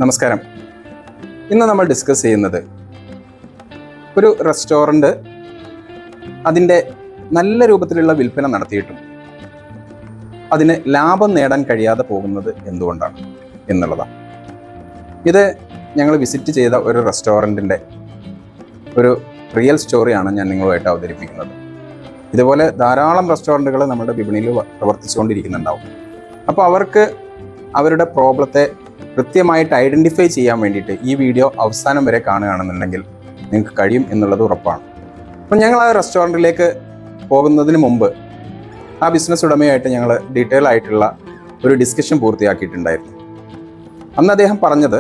നമസ്കാരം. ഇന്ന് നമ്മൾ ഡിസ്കസ് ചെയ്യുന്നത് ഒരു റെസ്റ്റോറൻറ്റ് അതിൻ്റെ നല്ല രൂപത്തിലുള്ള വിൽപ്പന നടത്തിയിട്ടും അതിന് ലാഭം നേടാൻ കഴിയാതെ പോകുന്നത് എന്തുകൊണ്ടാണ് എന്നുള്ളതാണ്. ഇത് ഞങ്ങൾ വിസിറ്റ് ചെയ്ത ഒരു റെസ്റ്റോറൻറ്റിൻ്റെ ഒരു റിയൽ സ്റ്റോറിയാണ് ഞാൻ നിങ്ങളുമായിട്ട് അവതരിപ്പിക്കുന്നത്. ഇതുപോലെ ധാരാളം റെസ്റ്റോറൻറ്റുകൾ നമ്മുടെ വിപണിയിൽ പ്രവർത്തിച്ചുകൊണ്ടിരിക്കുന്നുണ്ടാവും. അപ്പോൾ അവർക്ക് അവരുടെ പ്രോബ്ലത്തെ കൃത്യമായിട്ട് ഐഡൻറ്റിഫൈ ചെയ്യാൻ വേണ്ടിയിട്ട് ഈ വീഡിയോ അവസാനം വരെ കാണുകയാണെന്നുണ്ടെങ്കിൽ നിങ്ങൾക്ക് കഴിയും എന്നുള്ളത് ഉറപ്പാണ്. അപ്പം ഞങ്ങൾ ആ റെസ്റ്റോറൻറ്റിലേക്ക് പോകുന്നതിന് മുമ്പ് ആ ബിസിനസ് ഉടമയായിട്ട് ഞങ്ങൾ ഡീറ്റെയിൽ ആയിട്ടുള്ള ഒരു ഡിസ്കഷൻ പൂർത്തിയാക്കിയിട്ടുണ്ടായിരുന്നു. അന്ന് അദ്ദേഹം പറഞ്ഞത്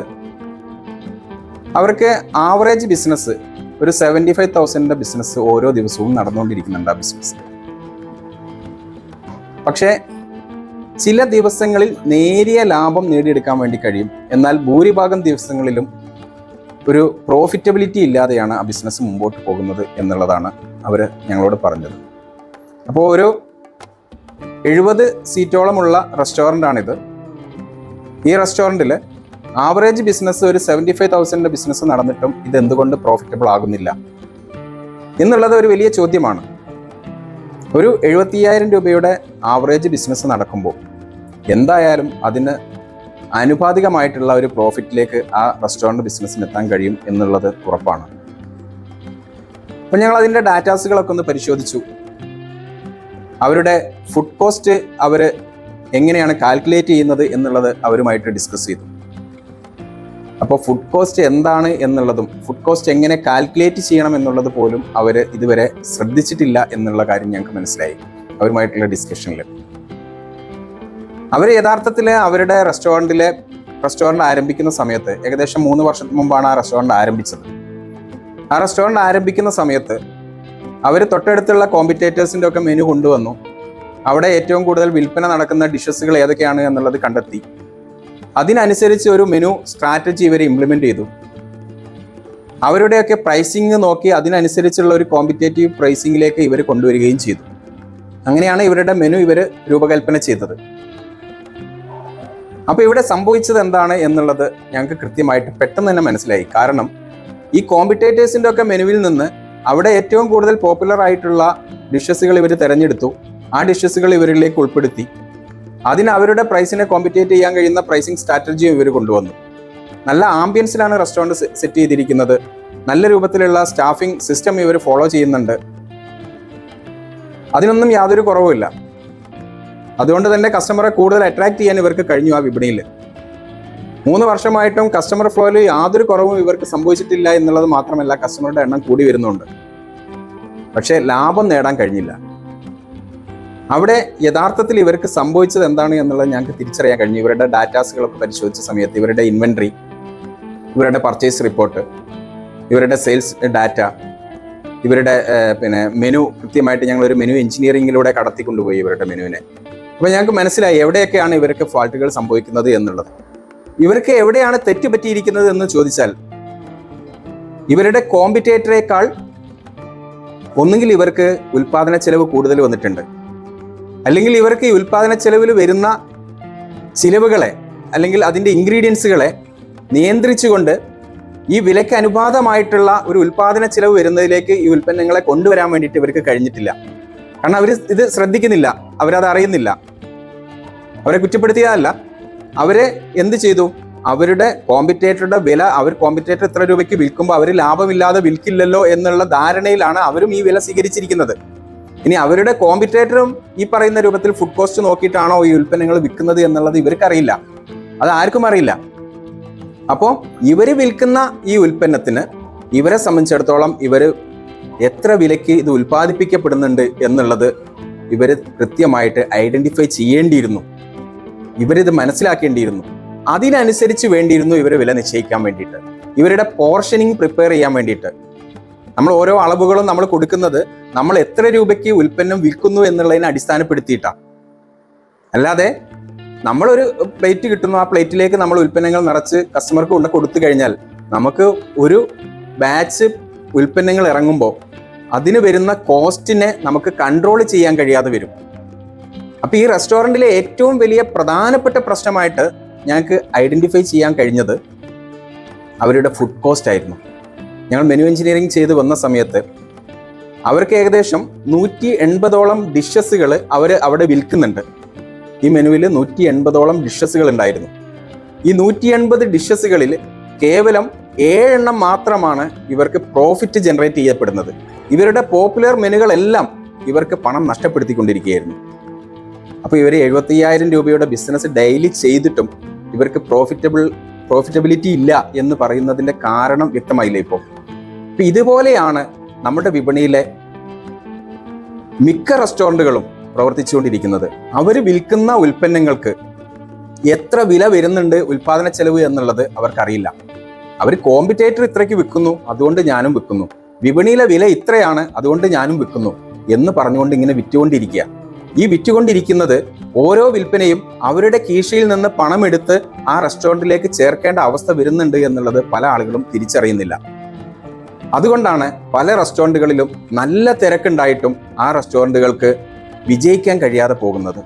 അവർക്ക് ആവറേജ് ബിസിനസ് ഒരു 75,000 ബിസിനസ് ഓരോ ദിവസവും നടന്നുകൊണ്ടിരിക്കുന്നുണ്ട് ആ ബിസിനസ്. പക്ഷേ ചില ദിവസങ്ങളിൽ നേരിയ ലാഭം നേടിയെടുക്കാൻ വേണ്ടി കഴിയും, എന്നാൽ ഭൂരിഭാഗം ദിവസങ്ങളിലും ഒരു പ്രോഫിറ്റബിലിറ്റി ഇല്ലാതെയാണ് ആ ബിസിനസ് മുമ്പോട്ട് പോകുന്നത് എന്നുള്ളതാണ് അവർ ഞങ്ങളോട് പറഞ്ഞത്. അപ്പോൾ ഒരു 70 സീറ്റോളമുള്ള റെസ്റ്റോറൻ്റാണിത്. ഈ റെസ്റ്റോറൻറ്റിൽ ആവറേജ് ബിസിനസ് ഒരു 75,000 ബിസിനസ് നടന്നിട്ടും ഇതെന്തുകൊണ്ട് പ്രോഫിറ്റബിൾ ആകുന്നില്ല എന്നുള്ളത് ഒരു വലിയ ചോദ്യമാണ്. ഒരു 75,000 രൂപയുടെ ആവറേജ് ബിസിനസ് നടക്കുമ്പോൾ എന്തായാലും അതിന് ആനുപാതികമായിട്ടുള്ള ഒരു പ്രോഫിറ്റിലേക്ക് ആ റെസ്റ്റോറൻറ്റ് ബിസിനസ്സിന് എത്താൻ കഴിയും എന്നുള്ളത് ഉറപ്പാണ്. അപ്പോൾ ഞങ്ങൾ അതിൻ്റെ ഡാറ്റാസുകളൊക്കെ ഒന്ന് പരിശോധിച്ചു. അവരുടെ ഫുഡ് കോസ്റ്റ് അവർ എങ്ങനെയാണ് കാൽക്കുലേറ്റ് ചെയ്യുന്നത് എന്നുള്ളത് അവരുമായിട്ട് ഡിസ്കസ് ചെയ്തു. അപ്പോൾ ഫുഡ് കോസ്റ്റ് എന്താണ് എന്നുള്ളതും ഫുഡ് കോസ്റ്റ് എങ്ങനെ കാൽക്കുലേറ്റ് ചെയ്യണം എന്നുള്ളത് പോലും അവർ ഇതുവരെ ശ്രദ്ധിച്ചിട്ടില്ല എന്നുള്ള കാര്യം ഞങ്ങൾക്ക് മനസ്സിലായി അവരുമായിട്ടുള്ള ഡിസ്കഷനിൽ. അവർ യഥാർത്ഥത്തിൽ അവരുടെ റെസ്റ്റോറൻറ്റ് ആരംഭിക്കുന്ന സമയത്ത് ഏകദേശം 3 വർഷത്തിന് മുമ്പാണ് ആ റെസ്റ്റോറൻറ്റ് ആരംഭിച്ചത്. ആ റെസ്റ്റോറൻറ്റ് ആരംഭിക്കുന്ന സമയത്ത് അവർ തൊട്ടടുത്തുള്ള കോമ്പറ്റേറ്റേഴ്സിൻ്റെ ഒക്കെ മെനു കൊണ്ടുവന്നു. അവിടെ ഏറ്റവും കൂടുതൽ വിൽപ്പന നടക്കുന്ന ഡിഷസുകൾ ഏതൊക്കെയാണ് എന്നുള്ളത് കണ്ടെത്തി. അതിനനുസരിച്ച് ഒരു മെനു സ്ട്രാറ്റജി ഇവർ ഇംപ്ലിമെൻ്റ് ചെയ്തു. അവരുടെയൊക്കെ പ്രൈസിങ് നോക്കി അതിനനുസരിച്ചുള്ള ഒരു കോമ്പറ്റേറ്റീവ് പ്രൈസിങ്ങിലേക്ക് ഇവർ കൊണ്ടുവരികയും ചെയ്തു. അങ്ങനെയാണ് ഇവരുടെ മെനു ഇവർ രൂപകൽപ്പന ചെയ്തത്. അപ്പോൾ ഇവിടെ സംഭവിച്ചത് എന്താണ് എന്നുള്ളത് ഞങ്ങൾക്ക് കൃത്യമായിട്ട് പെട്ടെന്ന് തന്നെ മനസ്സിലായി. കാരണം ഈ കോമ്പറ്റേറ്റേഴ്സിൻ്റെ ഒക്കെ മെനുവിൽ നിന്ന് അവിടെ ഏറ്റവും കൂടുതൽ പോപ്പുലർ ആയിട്ടുള്ള ഡിഷസുകൾ ഇവർ തിരഞ്ഞെടുത്തു. ആ ഡിഷസുകൾ ഇവരിലേക്ക് ഉൾപ്പെടുത്തി. അതിന് അവരുടെ പ്രൈസിനെ കോമ്പറ്റേറ്റ് ചെയ്യാൻ കഴിയുന്ന പ്രൈസിങ് സ്ട്രാറ്റജിയും ഇവർ കൊണ്ടുവന്നു. നല്ല ആംബിയൻസിലാണ് റെസ്റ്റോറൻറ്റ് സെറ്റ് ചെയ്തിരിക്കുന്നത്. നല്ല രൂപത്തിലുള്ള സ്റ്റാഫിംഗ് സിസ്റ്റം ഇവർ ഫോളോ ചെയ്യുന്നുണ്ട്. അതിനൊന്നും യാതൊരു കുറവുമില്ല. അതുകൊണ്ട് തന്നെ കസ്റ്റമറെ കൂടുതൽ അട്രാക്ട് ചെയ്യാൻ ഇവർക്ക് കഴിഞ്ഞു ആ വിപണിയിൽ. 3 വർഷമായിട്ടും കസ്റ്റമർ ഫ്ലോയിൽ യാതൊരു കുറവും ഇവർക്ക് സംഭവിച്ചിട്ടില്ല എന്നുള്ളത് മാത്രമല്ല, കസ്റ്റമറുടെ എണ്ണം കൂടി വരുന്നുണ്ട്. പക്ഷേ ലാഭം നേടാൻ കഴിഞ്ഞില്ല. അവിടെ യഥാർത്ഥത്തിൽ ഇവർക്ക് സംഭവിച്ചത് എന്താണ് എന്നുള്ളത് ഞങ്ങൾക്ക് തിരിച്ചറിയാൻ കഴിഞ്ഞു. ഇവരുടെ ഡാറ്റാസുകളൊക്കെ പരിശോധിച്ച സമയത്ത് ഇവരുടെ ഇൻവെൻട്രി, ഇവരുടെ പർച്ചേസ് റിപ്പോർട്ട്, ഇവരുടെ സെയിൽസ് ഡാറ്റ, ഇവരുടെ മെനു കൃത്യമായിട്ട് ഞങ്ങളൊരു മെനു എഞ്ചിനീയറിങ്ങിലൂടെ കടത്തിക്കൊണ്ടുപോയി ഇവരുടെ മെനുവിനെ. അപ്പോൾ ഞങ്ങൾക്ക് മനസ്സിലായി എവിടെയൊക്കെയാണ് ഇവർക്ക് ഫാൾട്ടുകൾ സംഭവിക്കുന്നത് എന്നുള്ളത്. ഇവർക്ക് എവിടെയാണ് തെറ്റ് പറ്റിയിരിക്കുന്നത് എന്ന് ചോദിച്ചാൽ ഇവരുടെ കോമ്പറ്റേറ്ററേക്കാൾ ഒന്നുകിൽ ഇവർക്ക് ഉൽപ്പാദന ചെലവ് കൂടുതൽ വന്നിട്ടുണ്ട്, അല്ലെങ്കിൽ ഇവർക്ക് ഈ ഉൽപ്പാദന ചെലവിൽ വരുന്ന ചിലവുകളെ അല്ലെങ്കിൽ അതിൻ്റെ ഇൻഗ്രീഡിയൻസുകളെ നിയന്ത്രിച്ചുകൊണ്ട് ഈ വിലയ്ക്ക് അനുപാതമായിട്ടുള്ള ഒരു ഉൽപ്പാദന ചെലവ് വരുന്നതിലേക്ക് ഈ ഉൽപ്പന്നങ്ങളെ കൊണ്ടുവരാൻ വേണ്ടിയിട്ട് ഇവർക്ക് കഴിഞ്ഞിട്ടില്ല. കാരണം അവർ ഇത് ശ്രദ്ധിക്കുന്നില്ല, അവരത് അറിയുന്നില്ല. അവരെ കുറ്റപ്പെടുത്തിയതല്ല, അവരെ എന്ത് ചെയ്തു, അവരുടെ കോമ്പറ്റേറ്ററുടെ വില, അവർ കോമ്പറ്റേറ്റർ എത്ര രൂപയ്ക്ക് വിൽക്കുമ്പോൾ അവർ ലാഭമില്ലാതെ വിൽക്കില്ലല്ലോ എന്നുള്ള ധാരണയിലാണ് അവരും ഈ വില സ്വീകരിച്ചിരിക്കുന്നത്. ഇനി അവരുടെ കോമ്പറ്റേറ്ററും ഈ പറയുന്ന രൂപത്തിൽ ഫുഡ് കോസ്റ്റ് നോക്കിയിട്ടാണോ ഈ ഉൽപ്പന്നങ്ങൾ വിൽക്കുന്നത് എന്നുള്ളത് ഇവർക്കറിയില്ല, അത് ആർക്കും അറിയില്ല. അപ്പോൾ ഇവർ വിൽക്കുന്ന ഈ ഉൽപ്പന്നത്തിന് ഇവരെ സംബന്ധിച്ചിടത്തോളം ഇവർ എത്ര വിലയ്ക്ക് ഇത് ഉൽപ്പാദിപ്പിക്കപ്പെടുന്നുണ്ട് എന്നുള്ളത് ഇവർ കൃത്യമായിട്ട് ഐഡൻറ്റിഫൈ ചെയ്യേണ്ടിയിരുന്നു. ഇവരിത് മനസ്സിലാക്കേണ്ടിയിരുന്നു. അതിനനുസരിച്ച് വേണ്ടിയിരുന്നു ഇവർ വില നിശ്ചയിക്കാൻ വേണ്ടിയിട്ട്, ഇവരുടെ പോർഷനിങ് പ്രിപ്പയർ ചെയ്യാൻ വേണ്ടിയിട്ട്. നമ്മൾ ഓരോ അളവുകളും നമ്മൾ കൊടുക്കുന്നത് നമ്മൾ എത്ര രൂപയ്ക്ക് ഉൽപ്പന്നം വിൽക്കുന്നു എന്നുള്ളതിനെ അടിസ്ഥാനപ്പെടുത്തിയിട്ടാണ്. അല്ലാതെ നമ്മളൊരു പ്ലേറ്റ് കിട്ടുന്നു, ആ പ്ലേറ്റിലേക്ക് നമ്മൾ ഉൽപ്പന്നങ്ങൾ നിറച്ച് കസ്റ്റമർക്ക് കൊണ്ട് കൊടുത്തു കഴിഞ്ഞാൽ നമുക്ക് ഒരു ബാച്ച് ഉൽപ്പന്നങ്ങൾ ഇറങ്ങുമ്പോൾ അതിന് വരുന്ന കോസ്റ്റിനെ നമുക്ക് കൺട്രോൾ ചെയ്യാൻ കഴിയാതെ വരും. അപ്പോൾ ഈ റെസ്റ്റോറൻറ്റിലെ ഏറ്റവും വലിയ പ്രധാനപ്പെട്ട പ്രശ്നമായിട്ട് ഞങ്ങൾക്ക് ഐഡൻറ്റിഫൈ ചെയ്യാൻ കഴിഞ്ഞത് അവരുടെ ഫുഡ് കോസ്റ്റ് ആയിരുന്നു. ഞങ്ങൾ മെനു എഞ്ചിനീയറിംഗ് ചെയ്ത് വന്ന സമയത്ത് അവർക്ക് ഏകദേശം 180ഓളം ഡിഷസുകൾ അവർ അവിടെ വിൽക്കുന്നുണ്ട്. ഈ മെനുവിൽ 180ഓളം ഡിഷസുകൾ ഉണ്ടായിരുന്നു. ഈ 180 ഡിഷസുകളിൽ കേവലം 7 എണ്ണം മാത്രമാണ് ഇവർക്ക് പ്രോഫിറ്റ് ജനറേറ്റ് ചെയ്യപ്പെടുന്നത്. ഇവരുടെ പോപ്പുലർ മെനുകളെല്ലാം ഇവർക്ക് പണം നഷ്ടപ്പെടുത്തിക്കൊണ്ടിരിക്കുകയായിരുന്നു. അപ്പോൾ ഇവർ 75,000 രൂപയുടെ ബിസിനസ് ഡെയിലി ചെയ്തിട്ടും ഇവർക്ക് പ്രോഫിറ്റബിലിറ്റി ഇല്ല എന്ന് പറയുന്നതിൻ്റെ കാരണം വ്യക്തമായില്ല. ഇപ്പോൾ ഇതുപോലെയാണ് നമ്മുടെ വിപണിയിലെ മിക്ക റെസ്റ്റോറൻറ്റുകളും പ്രവർത്തിച്ചുകൊണ്ടിരിക്കുന്നത്. അവർ വിൽക്കുന്ന ഉൽപ്പന്നങ്ങൾക്ക് എത്ര വില വരുന്നുണ്ട്, ഉൽപ്പാദന ചെലവ് എന്നുള്ളത് അവർക്കറിയില്ല. അവർ കോമ്പറ്റേറ്റർ ഇത്രയ്ക്ക് വിൽക്കുന്നു, അതുകൊണ്ട് ഞാനും വിൽക്കുന്നു, വിപണിയിലെ വില ഇത്രയാണ്, അതുകൊണ്ട് ഞാനും വിൽക്കുന്നു എന്ന് പറഞ്ഞുകൊണ്ട് ഇങ്ങനെ വിറ്റുകൊണ്ടിരിക്കുക. ഈ വിറ്റുകൊണ്ടിരിക്കുന്നത് ഓരോ വിൽപ്പനയും അവരുടെ കീശയിൽ നിന്ന് പണമെടുത്ത് ആ റെസ്റ്റോറൻറ്റിലേക്ക് ചേർക്കേണ്ട അവസ്ഥ വരുന്നുണ്ട് എന്നുള്ളത് പല ആളുകളും തിരിച്ചറിയുന്നില്ല. അതുകൊണ്ടാണ് പല റെസ്റ്റോറൻറ്റുകളിലും നല്ല തിരക്കുണ്ടായിട്ടും ആ റെസ്റ്റോറൻറ്റുകൾക്ക് വിജയിക്കാൻ കഴിയാതെ പോകുന്നത്.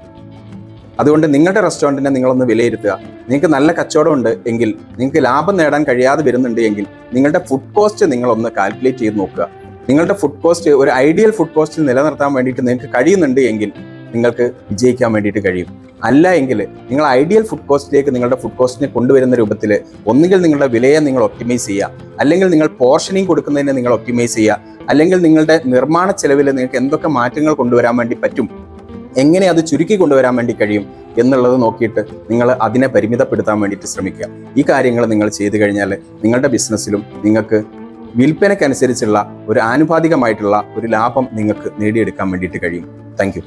അതുകൊണ്ട് നിങ്ങളുടെ റെസ്റ്റോറൻറ്റിനെ നിങ്ങളൊന്ന് വിലയിരുത്തുക. നിങ്ങൾക്ക് നല്ല കച്ചവടമുണ്ട് എങ്കിൽ, നിങ്ങൾക്ക് ലാഭം നേടാൻ കഴിയാതെ വരുന്നുണ്ട് എങ്കിൽ നിങ്ങളുടെ ഫുഡ് കോസ്റ്റ് നിങ്ങളൊന്ന് കാൽക്കുലേറ്റ് ചെയ്ത് നോക്കുക. നിങ്ങളുടെ ഫുഡ് കോസ്റ്റ് ഒരു ഐഡിയൽ ഫുഡ് കോസ്റ്റിൽ നിലനിർത്താൻ വേണ്ടിയിട്ട് നിങ്ങൾക്ക് കഴിയുന്നുണ്ട് എങ്കിൽ നിങ്ങൾക്ക് വിജയിക്കാൻ വേണ്ടിയിട്ട് കഴിയും. അല്ല എങ്കിൽ നിങ്ങൾ ഐഡിയൽ ഫുഡ് കോസ്റ്റിലേക്ക് നിങ്ങളുടെ ഫുഡ് കോസ്റ്റിനെ കൊണ്ടുവരുന്ന രൂപത്തിൽ ഒന്നുകിൽ നിങ്ങളുടെ വിലയെ നിങ്ങൾ ഒപ്റ്റിമൈസ് ചെയ്യുക, അല്ലെങ്കിൽ നിങ്ങൾ പോർഷനിങ് കൊടുക്കുന്നതിനെ നിങ്ങൾ ഒപ്റ്റിമൈസ് ചെയ്യുക, അല്ലെങ്കിൽ നിങ്ങളുടെ നിർമ്മാണ ചെലവിൽ നിങ്ങൾക്ക് എന്തൊക്കെ മാറ്റങ്ങൾ കൊണ്ടുവരാൻ വേണ്ടി പറ്റും, എങ്ങനെ അത് ചുരുക്കി കൊണ്ടുവരാൻ വേണ്ടി കഴിയും എന്നുള്ളത് നോക്കിയിട്ട് നിങ്ങൾ അതിനെ പരിമിതപ്പെടുത്താൻ വേണ്ടിയിട്ട് ശ്രമിക്കുക. ഈ കാര്യങ്ങൾ നിങ്ങൾ ചെയ്തു കഴിഞ്ഞാൽ നിങ്ങളുടെ ബിസിനസ്സിലും നിങ്ങൾക്ക് വിൽപ്പനയ്ക്കനുസരിച്ചുള്ള ഒരു ആനുപാതികമായിട്ടുള്ള ഒരു ലാഭം നിങ്ങൾക്ക് നേടിയെടുക്കാൻ വേണ്ടിയിട്ട് കഴിയും. Thank you.